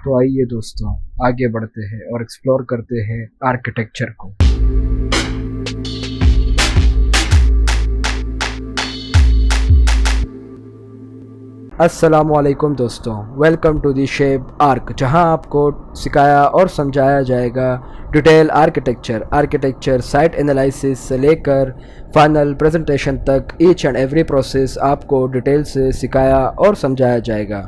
तो आइए दोस्तों आगे बढ़ते हैं और एक्सप्लोर करते हैं आर्किटेक्चर को। अस्सलामुअलैकुम दोस्तों, welcome to the Shape Arch, जहां आपको सिखाया और समझाया जाएगा डिटेल आर्किटेक्चर साइट एनालिसिस से लेकर फाइनल प्रेजेंटेशन तक। ईच एंड एवरी प्रोसेस आपको डिटेल से सिखाया और समझाया जाएगा।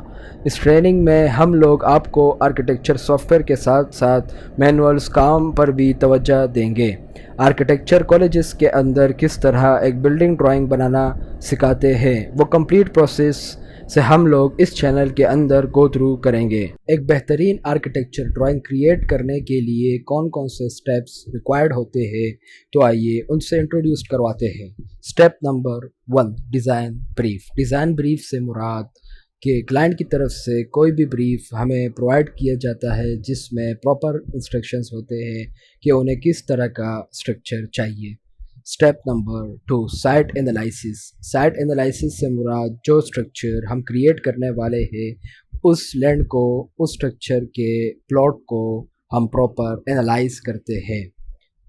इस ट्रेनिंग में हम लोग आपको आर्किटेक्चर सॉफ्टवेयर के साथ साथ मैनुअल्स काम पर भी तवज्जो देंगे। आर्किटेक्चर कॉलेजेस के अंदर किस तरह एक बिल्डिंग ड्राइंग बनाना सिखाते हैं, वो कंप्लीट प्रोसेस से हम लोग इस चैनल के अंदर गो थ्रू करेंगे। एक बेहतरीन आर्किटेक्चर ड्राइंग क्रिएट करने के लिए कौन कौन से स्टेप्स रिक्वायर्ड होते हैं, तो आइए उनसे इंट्रोड्यूस करवाते हैं। Step number 1, design brief. Design brief से मुराद कि क्लाइंट की तरफ से कोई भी ब्रीफ हमें प्रोवाइड किया जाता है जिसमें प्रॉपर इंस्ट्रक्शंस होते हैं कि उन्हें किस तरह का स्ट्रक्चर चाहिए। Step number 2, site analysis. Site analysis से मुराद जो स्ट्रक्चर हम क्रिएट करने वाले हैं उस लैंड को, उस स्ट्रक्चर के प्लॉट को हम प्रॉपर एनालाइज करते हैं।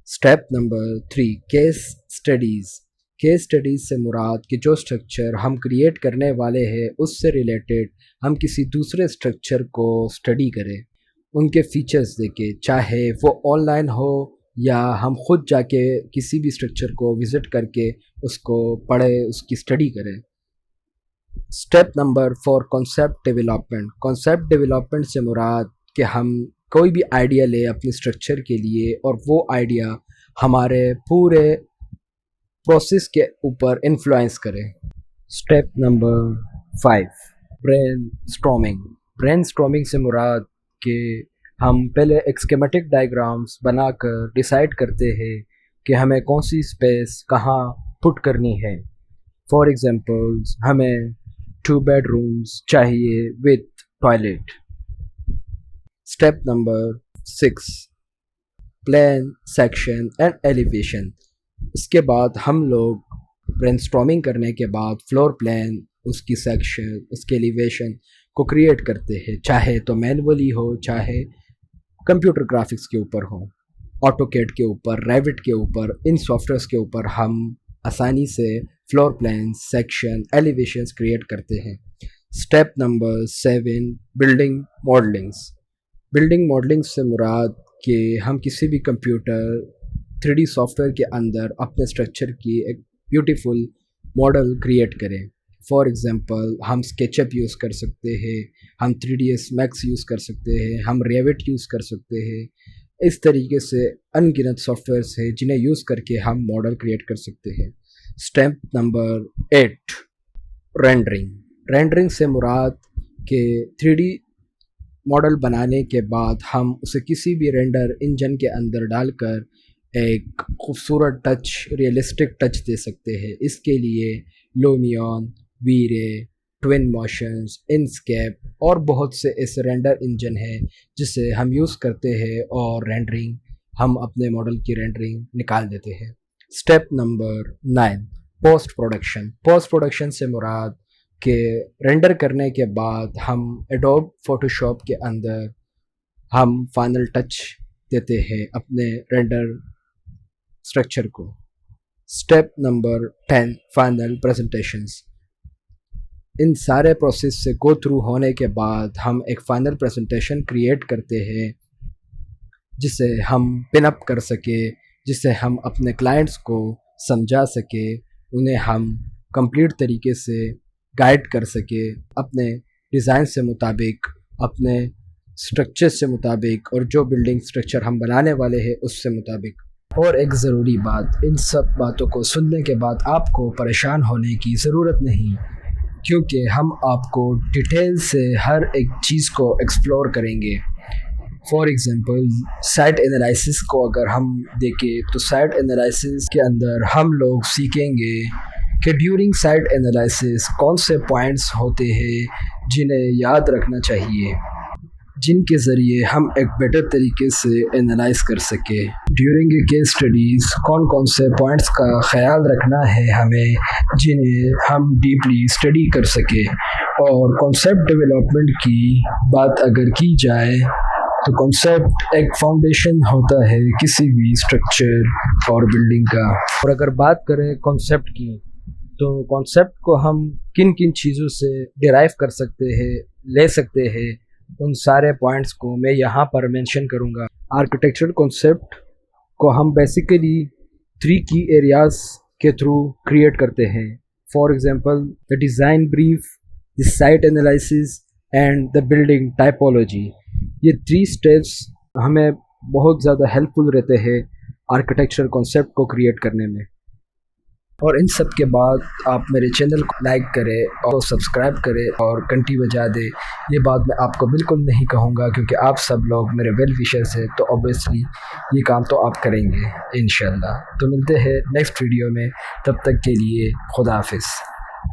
Step number 3, case studies. Case studies से मुराद कि जो स्ट्रक्चर हम क्रिएट करने वाले हैं उससे रिलेटेड हम किसी दूसरे स्ट्रक्चर को स्टडी करें, उनके फीचर्स देखें, चाहे वो ऑनलाइन हो या हम खुद जाके किसी भी स्ट्रक्चर को विज़िट करके उसको पढ़े, उसकी स्टडी करें। Step number 4, concept development. Concept development से मुराद कि हम कोई भी आइडिया लें अपने स्ट्रक्चर के लिए और वो आइडिया हमारे पूरे प्रोसेस के ऊपर इन्फ्लुएंस करे। Step number 5, brain storming. Brain storming से मुराद कि हम पहले एक स्कीमेटिक डायग्राम्स बनाकर डिसाइड करते हैं कि हमें कौन सी स्पेस कहाँ पुट करनी है। फॉर एग्जांपल्स हमें 2 बेडरूम्स चाहिए with toilet. Step number 6, plan section and elevation. इसके बाद हम लोग ब्रेनस्टॉर्मिंग करने के बाद फ्लोर प्लान, उसकी सेक्शन, उसके एलिवेशन को क्रिएट करते हैं, चाहे तो मैनुअली हो चाहे कंप्यूटर ग्राफिक्स के ऊपर हो, ऑटोकैड के ऊपर, रेविट के ऊपर, इन सॉफ्टवेयर्स के ऊपर हम आसानी से floor plan, section, elevations create करते हैं। Step number 7, building modelings. Building modeling से मुराद कि हम किसी भी कंप्यूटर 3D सॉफ्टवेयर के अंदर अपने स्ट्रक्चर की एक ब्यूटीफुल मॉडल क्रिएट करें। फॉर एग्ज़ाम्पल हम स्केचअप यूज़ कर सकते हैं, हम 3ds मैक्स यूज़ कर सकते हैं, हम रेविट यूज़ कर सकते हैं। इस तरीके से अनगिनत सॉफ्टवेयर्स हैं जिन्हें यूज़ करके हम मॉडल क्रिएट कर सकते हैं। Step number 8, rendering. रेंडरिंग से मुराद कि 3D मॉडल बनाने के बाद हम उसे किसी भी रेंडर इंजन के अंदर डालकर एक खूबसूरत टच, रियलिस्टिक टच दे सकते हैं। इसके लिए लूमियन, वी-रे, ट्विन मोशंस, इनस्केप और बहुत से ऐसे रेंडर इंजन हैं जिसे हम यूज़ करते हैं और रेंडरिंग, हम अपने मॉडल की रेंडरिंग निकाल देते हैं। Step number 9, post production. Post production से मुराद कि रेंडर करने के बाद हम एडोब फोटोशॉप के अंदर हम फाइनल टच देते हैं अपने रेंडर स्ट्रक्चर को। Step number 10, final presentations. इन सारे प्रोसेस से गो थ्रू होने के बाद हम एक फ़ाइनल प्रेजेंटेशन क्रिएट करते हैं जिसे हम पिन अप कर सके, जिसे हम अपने क्लाइंट्स को समझा सके, उन्हें हम कंप्लीट तरीके से गाइड कर सके अपने डिज़ाइन से मुताबिक, अपने स्ट्रक्चर से मुताबिक और जो बिल्डिंग स्ट्रक्चर हम बनाने वाले हैं उससे मुताबिक। और एक ज़रूरी बात, इन सब बातों को सुनने के बाद आपको परेशान होने की ज़रूरत नहीं, क्योंकि हम आपको डिटेल से हर एक चीज़ को एक्सप्लोर करेंगे। फॉर एग्ज़ाम्पल साइट एनालिसिस को अगर हम देखें तो साइट एनालिसिस के अंदर हम लोग सीखेंगे कि ड्यूरिंग साइट एनालिसिस कौन से पॉइंट्स होते हैं जिन्हें याद रखना चाहिए, जिनके ज़रिए हम एक बेटर तरीके से एनालाइज कर सके। ड्यूरिंग ए केस स्टडीज़ कौन कौन से पॉइंट्स का ख्याल रखना है हमें, जिन्हें हम डीपली स्टडी कर सके اور کانسیپٹ ڈیولپمنٹ کی بات اگر کی جائے تو کانسیپٹ ایک فاؤنڈیشن ہوتا ہے کسی بھی اسٹرکچر اور بلڈنگ کا. اور اگر بات کریں کانسیپٹ کی تو کانسیپٹ کو ہم کن کن چیزوں سے ڈیرائیو کر سکتے ہیں، لے سکتے ہیں، ان سارے پوائنٹس کو میں یہاں پر مینشن کروں گا. آرکیٹیکچرل کانسیپٹ کو ہم بیسیکلی 3 کی ایریاز کے تھرو کریٹ کرتے ہیں. For example the design brief, the site analysis and the building typology. یہ 3 اسٹیپس ہمیں بہت زیادہ ہیلپ فل رہتے ہیں آرکیٹیکچرل کانسیپٹ کو کریٹ کرنے میں. اور ان سب کے بعد آپ میرے چینل کو لائک کریں اور سبسکرائب کریں اور گھنٹی بجا دیں. یہ بات میں آپ کو بالکل نہیں کہوں گا کیونکہ آپ سب لوگ میرے ویل وشرز ہیں، تو اوبیسلی یہ کام تو آپ کریں گے انشاءاللہ. تو ملتے ہیں نیکسٹ ویڈیو میں، تب تک کے لیے خدا حافظ.